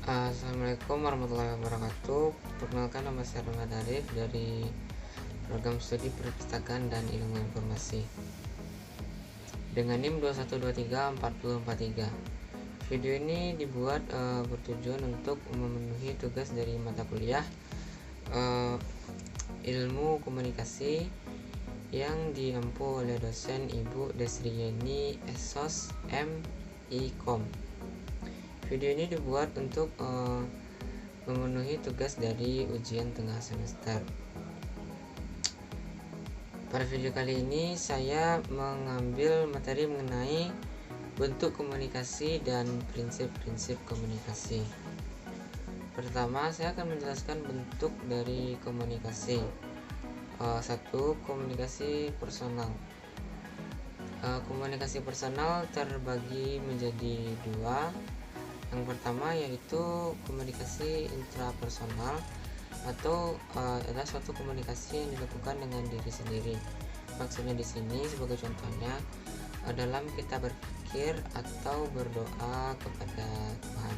Assalamualaikum warahmatullahi wabarakatuh. Perkenalkan, nama saya Rahmat Arif dari program studi perpustakaan dan ilmu informasi dengan NIM 21234043. Video ini dibuat bertujuan untuk memenuhi tugas dari mata kuliah ilmu komunikasi yang diampu oleh dosen Ibu Desriani Esos M.I.Com. Video ini dibuat untuk memenuhi tugas dari ujian tengah semester. Pada video kali ini saya mengambil materi mengenai bentuk komunikasi dan prinsip-prinsip komunikasi. Pertama, saya akan menjelaskan bentuk dari komunikasi. Satu, komunikasi personal. Komunikasi personal terbagi menjadi dua. Yang pertama yaitu komunikasi intrapersonal atau adalah suatu komunikasi yang dilakukan dengan diri sendiri. Maksudnya di sini sebagai contohnya dalam kita berpikir atau berdoa kepada Tuhan.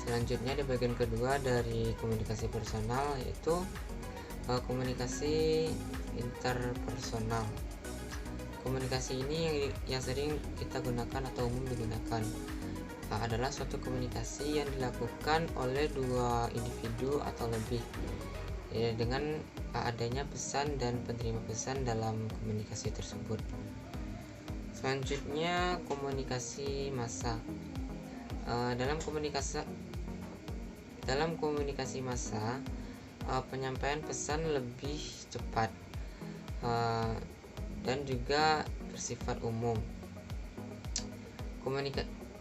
Selanjutnya di bagian kedua dari komunikasi personal yaitu komunikasi interpersonal. Komunikasi ini yang sering kita gunakan atau umum digunakan adalah suatu komunikasi yang dilakukan oleh dua individu atau lebih dengan adanya pesan dan penerima pesan dalam komunikasi tersebut. Selanjutnya komunikasi massa. Dalam komunikasi massa penyampaian pesan lebih cepat dan juga bersifat umum.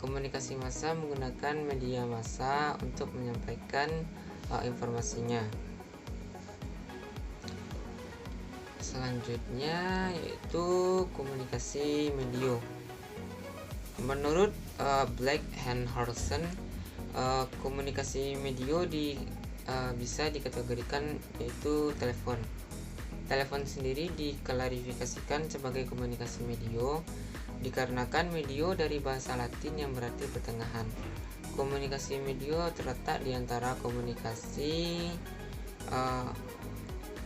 Komunikasi massa menggunakan media massa untuk menyampaikan informasinya. Selanjutnya yaitu komunikasi medio. Menurut Black and Harrison, komunikasi medio bisa dikategorikan yaitu telepon. Telepon sendiri diklarifikasikan sebagai komunikasi medio dikarenakan medio dari bahasa Latin yang berarti pertengahan. Komunikasi medio terletak di antara komunikasi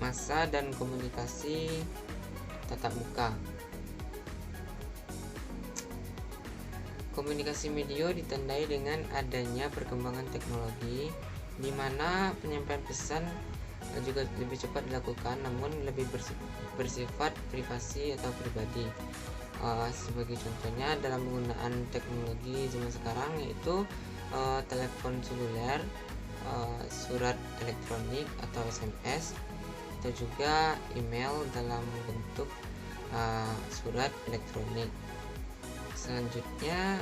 massa dan komunikasi tatap muka. Komunikasi medio ditandai dengan adanya perkembangan teknologi di mana penyampaian pesan juga lebih cepat dilakukan, namun lebih bersifat privasi atau pribadi. Sebagai contohnya dalam penggunaan teknologi zaman sekarang yaitu telepon seluler, surat elektronik atau SMS, atau juga email dalam bentuk surat elektronik. Selanjutnya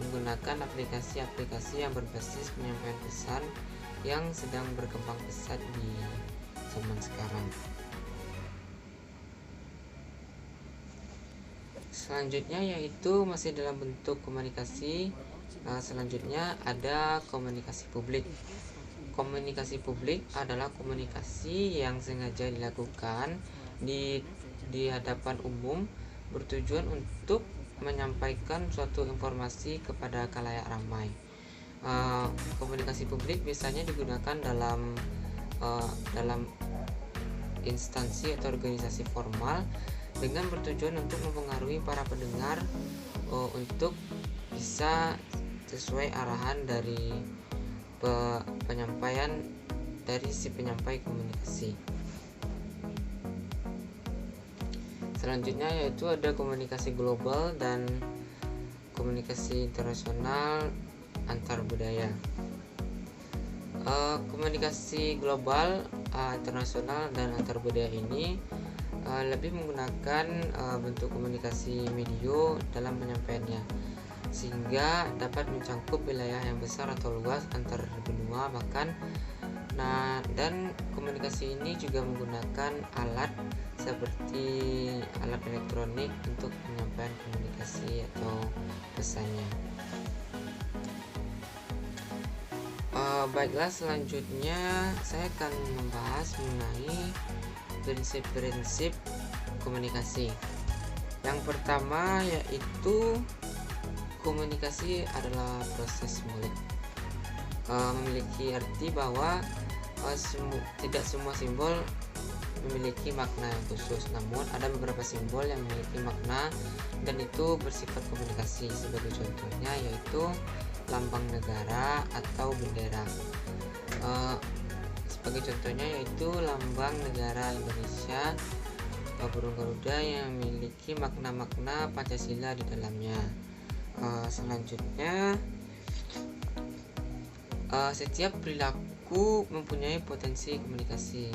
menggunakan aplikasi-aplikasi yang berbasis penyampaian pesan yang sedang berkembang pesat di zaman sekarang. Selanjutnya yaitu masih dalam bentuk komunikasi. Selanjutnya ada komunikasi publik. Komunikasi publik adalah komunikasi yang sengaja dilakukan di hadapan umum bertujuan untuk menyampaikan suatu informasi kepada khalayak ramai. Komunikasi publik biasanya digunakan dalam instansi atau organisasi formal dengan bertujuan untuk mempengaruhi para pendengar untuk bisa sesuai arahan dari penyampaian dari si penyampai komunikasi. Selanjutnya yaitu ada komunikasi global dan komunikasi internasional antar budaya. Komunikasi global, internasional dan antar budaya ini lebih menggunakan bentuk komunikasi medio dalam penyampaiannya, sehingga dapat mencangkup wilayah yang besar atau luas antar benua bahkan. Dan komunikasi ini juga menggunakan alat seperti alat elektronik untuk penyampaian komunikasi atau pesannya. Baiklah, selanjutnya saya akan membahas mengenai prinsip-prinsip komunikasi. Yang pertama yaitu komunikasi adalah proses mulut. Memiliki arti bahwa tidak semua simbol memiliki makna yang khusus, namun ada beberapa simbol yang memiliki makna dan itu bersifat komunikasi. Sebagai contohnya yaitu lambang negara atau bendera. Sebagai contohnya yaitu lambang negara Indonesia, burung garuda yang memiliki makna-makna Pancasila di dalamnya. Selanjutnya, setiap perilaku mempunyai potensi komunikasi.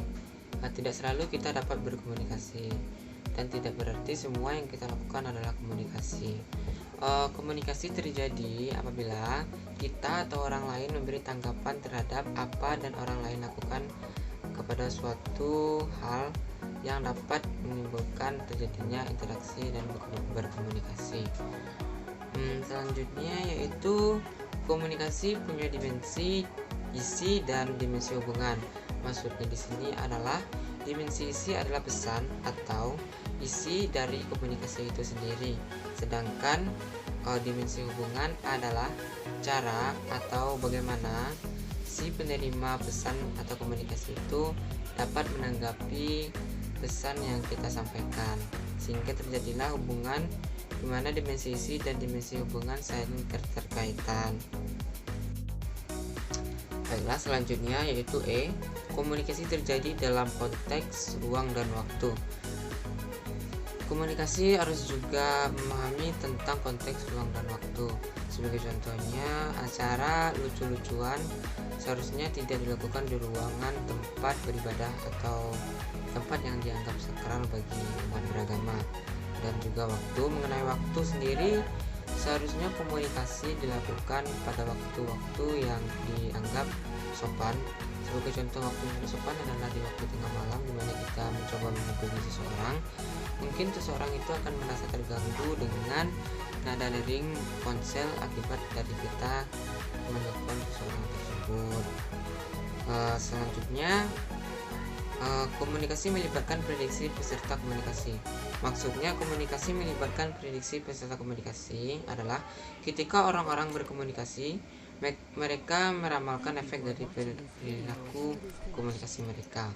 Tidak selalu kita dapat berkomunikasi dan tidak berarti semua yang kita lakukan adalah komunikasi. Komunikasi terjadi apabila kita atau orang lain memberi tanggapan terhadap apa dan orang lain lakukan kepada suatu hal yang dapat menimbulkan terjadinya interaksi dan berkomunikasi. Selanjutnya yaitu komunikasi punya dimensi isi dan dimensi hubungan. Maksudnya di sini adalah dimensi isi adalah pesan atau isi dari komunikasi itu sendiri, sedangkan dimensi hubungan adalah cara atau bagaimana si penerima pesan atau komunikasi itu dapat menanggapi pesan yang kita sampaikan, sehingga terjadilah hubungan di mana dimensi isi dan dimensi hubungan saling keterkaitan. Baiklah, selanjutnya yaitu komunikasi terjadi dalam konteks ruang dan waktu. Komunikasi harus juga memahami tentang konteks ruang dan waktu. Sebagai contohnya, acara lucu-lucuan seharusnya tidak dilakukan di ruangan tempat beribadah atau tempat yang dianggap sakral bagi umat beragama. Dan juga waktu, mengenai waktu sendiri seharusnya komunikasi dilakukan pada waktu-waktu yang dianggap sopan. Sebagai contoh waktu yang sopan adalah di waktu tengah malam, di mana kita mencoba menghubungi seseorang. Mungkin seseorang itu akan merasa terganggu dengan nada dering ponsel akibat dari kita menelpon seseorang tersebut. Selanjutnya, komunikasi melibatkan prediksi peserta komunikasi. Maksudnya komunikasi melibatkan prediksi peserta komunikasi adalah ketika orang-orang berkomunikasi, mereka meramalkan efek dari perilaku komunikasi mereka.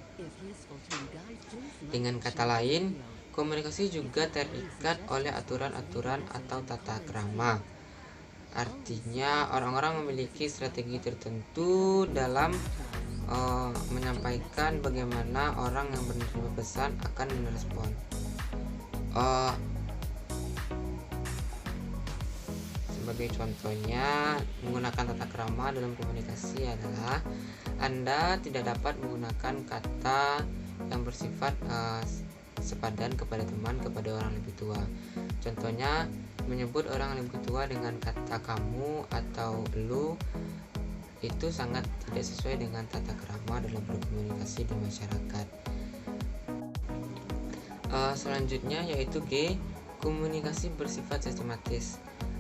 Dengan kata lain, komunikasi juga terikat oleh aturan-aturan atau tata krama. Artinya orang-orang memiliki strategi tertentu dalam menyampaikan bagaimana orang yang menerima pesan akan merespon. Sebagai contohnya, menggunakan tata krama dalam komunikasi adalah Anda tidak dapat menggunakan kata yang bersifat sepadan kepada teman, kepada orang lebih tua. Contohnya, menyebut orang lebih tua dengan kata kamu atau lu itu sangat tidak sesuai dengan tata krama dalam berkomunikasi di masyarakat. Selanjutnya yaitu G, komunikasi bersifat sistematis.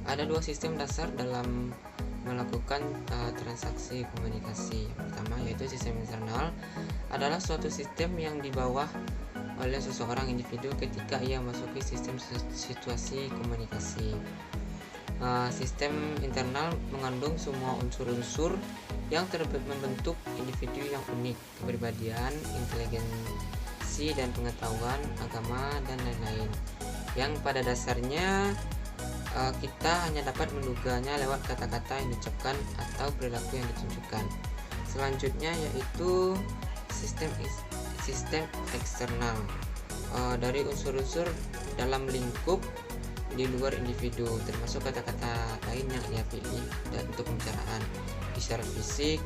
Ada dua sistem dasar dalam melakukan transaksi komunikasi. Yang pertama yaitu sistem internal, adalah suatu sistem yang dibawa oleh seseorang individu ketika ia memasuki sistem situasi komunikasi. Sistem internal mengandung semua unsur-unsur yang membentuk individu yang unik, kepribadian, inteligensi dan pengetahuan, agama, dan lain-lain, yang pada dasarnya kita hanya dapat menduganya lewat kata-kata yang diucapkan atau perilaku yang ditunjukkan. Selanjutnya yaitu sistem eksternal, dari unsur-unsur dalam lingkup di luar individu, termasuk kata-kata lain yang ia pilih dan untuk pembicaraan, isyarat fisik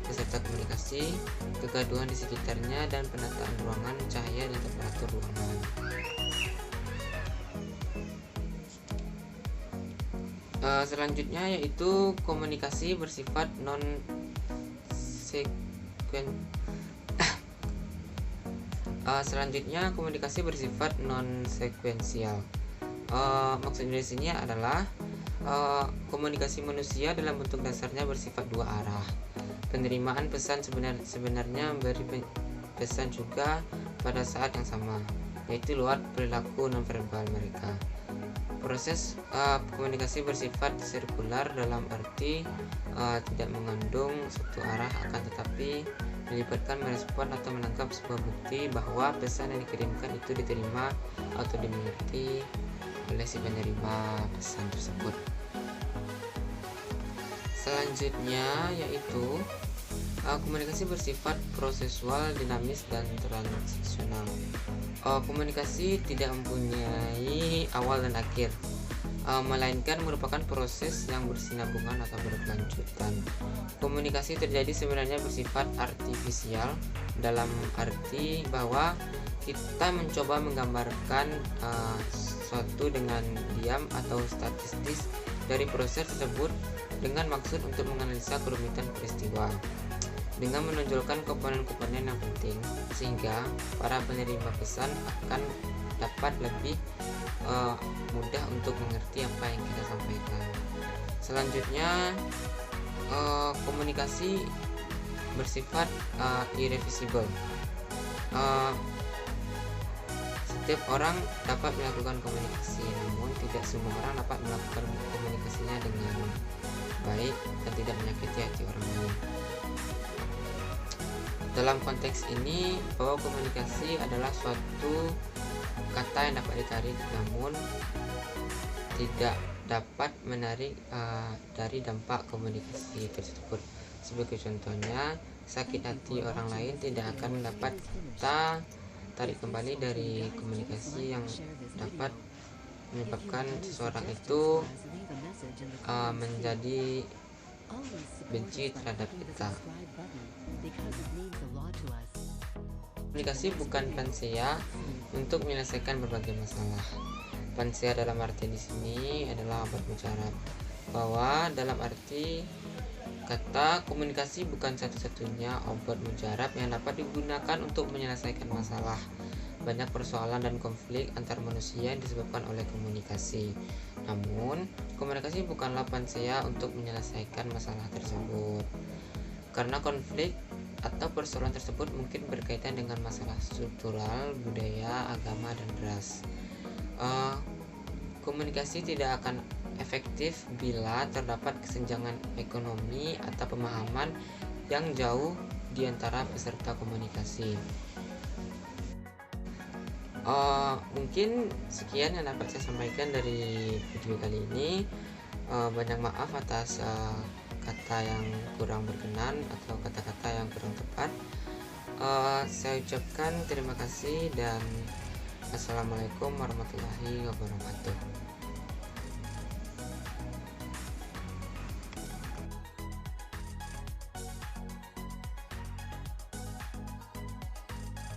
peserta komunikasi, kegaduhan di sekitarnya, dan penataan ruangan, cahaya, dan temperatur ruangan. Selanjutnya yaitu komunikasi bersifat non sekuensial. Maksudnya di sini adalah komunikasi manusia dalam bentuk dasarnya bersifat dua arah. Penerimaan pesan sebenarnya memberi pesan juga pada saat yang sama, yaitu lewat perilaku nonverbal mereka. Komunikasi bersifat sirkular dalam arti tidak mengandung satu arah, akan tetapi melibatkan merespon atau menangkap sebuah bukti bahwa pesan yang dikirimkan itu diterima atau dimengerti oleh si penerima pesan tersebut. Selanjutnya yaitu komunikasi bersifat prosesual, dinamis, dan transaksional. Komunikasi tidak mempunyai awal dan akhir, melainkan merupakan proses yang bersinambungan atau berkelanjutan. Komunikasi terjadi sebenarnya bersifat artifisial dalam arti bahwa kita mencoba menggambarkan sesuatu dengan diam atau statistis dari proses tersebut dengan maksud untuk menganalisa kerumitan peristiwa dengan menonjolkan komponen-komponen yang penting, sehingga para penerima pesan akan dapat lebih mudah untuk mengerti apa yang kita sampaikan. Selanjutnya, komunikasi bersifat irreversible. Setiap orang dapat melakukan komunikasi, namun tidak semua orang dapat melakukan komunikasinya dengan baik dan tidak menyakiti hati orang lain. Dalam konteks ini, bahwa komunikasi adalah suatu kata yang dapat ditarik namun tidak dapat menarik dari dampak komunikasi tersebut. Sebagai contohnya, sakit hati orang lain tidak akan dapat kita tarik kembali dari komunikasi yang dapat menyebabkan seseorang itu menjadi benci terhadap kita. Komunikasi bukan panacea untuk menyelesaikan berbagai masalah. Panacea dalam arti di sini adalah obat mujarab, bahwa dalam arti kata komunikasi bukan satu-satunya obat mujarab yang dapat digunakan untuk menyelesaikan masalah. Banyak persoalan dan konflik antar manusia yang disebabkan oleh komunikasi. Namun, komunikasi bukanlah panacea untuk menyelesaikan masalah tersebut. Karena konflik atau persoalan tersebut mungkin berkaitan dengan masalah struktural, budaya, agama, dan ras. Komunikasi tidak akan efektif bila terdapat kesenjangan ekonomi atau pemahaman yang jauh di antara peserta komunikasi. Mungkin sekian yang dapat saya sampaikan dari video kali ini. Banyak maaf atas kata yang kurang berkenan atau kata-kata yang kurang tepat. Saya ucapkan terima kasih dan assalamualaikum warahmatullahi wabarakatuh.